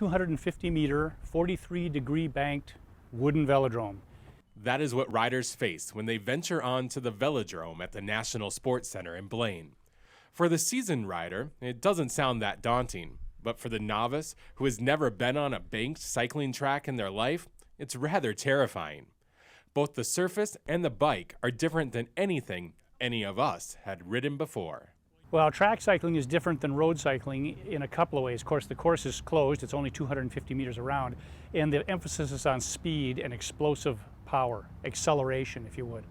250-meter, 43-degree banked wooden velodrome. That is what riders face when they venture on to the Velodrome at the National Sports Center in Blaine. For the seasoned rider, it doesn't sound that daunting, but for the novice who has never been on a banked cycling track in their life, it's rather terrifying. Both the surface and the bike are different than anything any of us had ridden before. Well, track cycling is different than road cycling in a couple of ways. Of course, the course is closed. It's only 250 meters around, and the emphasis is on speed and explosive power, acceleration, if you would.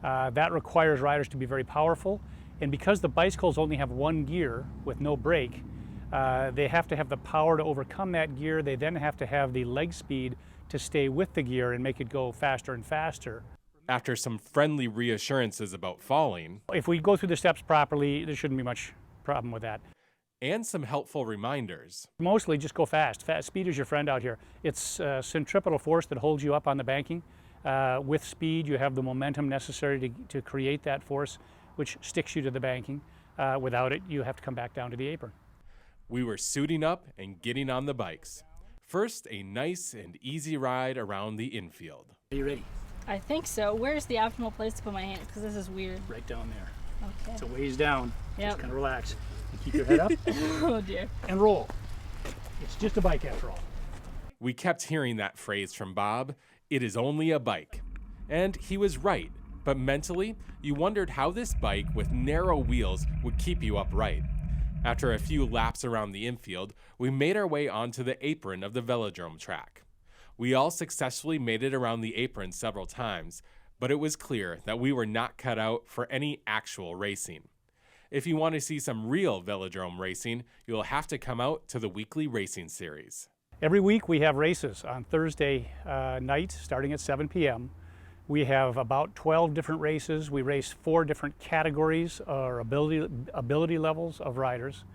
That requires riders to be very powerful, and because the bicycles only have one gear with no brake, they have to have the power to overcome that gear. They then have to have the leg speed to stay with the gear and make it go faster and faster. After some friendly reassurances about falling, If we go through the steps properly, there shouldn't be much problem with that. and some helpful reminders, Mostly just go fast. Speed is your friend out here. It's centripetal force that holds you up on the banking. With speed, you have the momentum necessary to create that force, which sticks you to the banking. Without it, you have to come back down to the apron. we were suiting up and getting on the bikes. First, a nice and easy ride around the infield. Are you ready? I think so. Where's the optimal place to put my hands? Because this is weird. Right down there. Okay. It's a ways down. Yep. Just kind of relax. And keep your head up Oh dear. and roll. It's just a bike after all. We kept hearing that phrase from Bob, "It is only a bike." And he was right, but mentally, you wondered how this bike with narrow wheels would keep you upright. After a few laps around the infield, we made our way onto the apron of the Velodrome track. We all successfully made it around the apron several times, but it was clear that we were not cut out for any actual racing. If you want to see some real Velodrome racing, you'll have to come out to the weekly racing series. Every week we have races on Thursday night starting at 7 p.m. We have about 12 different races. We race 4 different categories or ability levels of riders.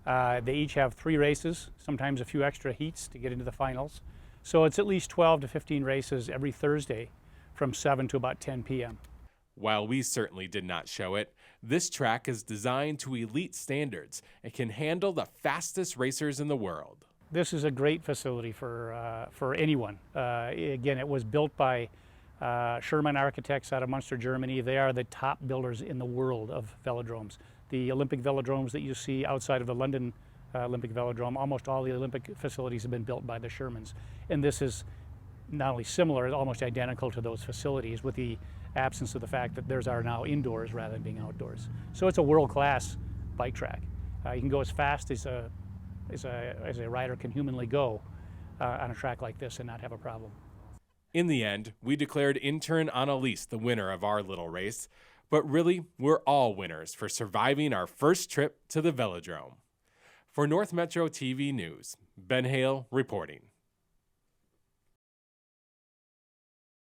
They each have 3 races, sometimes a few extra heats to get into the finals. So it's at least 12 to 15 races every Thursday from 7 to about 10 p.m. While we certainly did not show it, this track is designed to elite standards and can handle the fastest racers in the world. This is a great facility for anyone. Again, it was built by Sherman Architects out of Munster, Germany. They are the top builders in the world of velodromes. The Olympic velodromes that you see outside of the London Olympic Velodrome, almost all the Olympic facilities have been built by the Shermans. And this is not only similar, it's almost identical to those facilities with the absence of the fact that theirs are now indoors rather than being outdoors. So it's a world-class bike track. You can go as fast as a rider can humanly go on a track like this and not have a problem. In the end, we declared intern Annalise the winner of our little race, but really, we're all winners for surviving our first trip to the Velodrome. For North Metro TV News, Ben Hale reporting.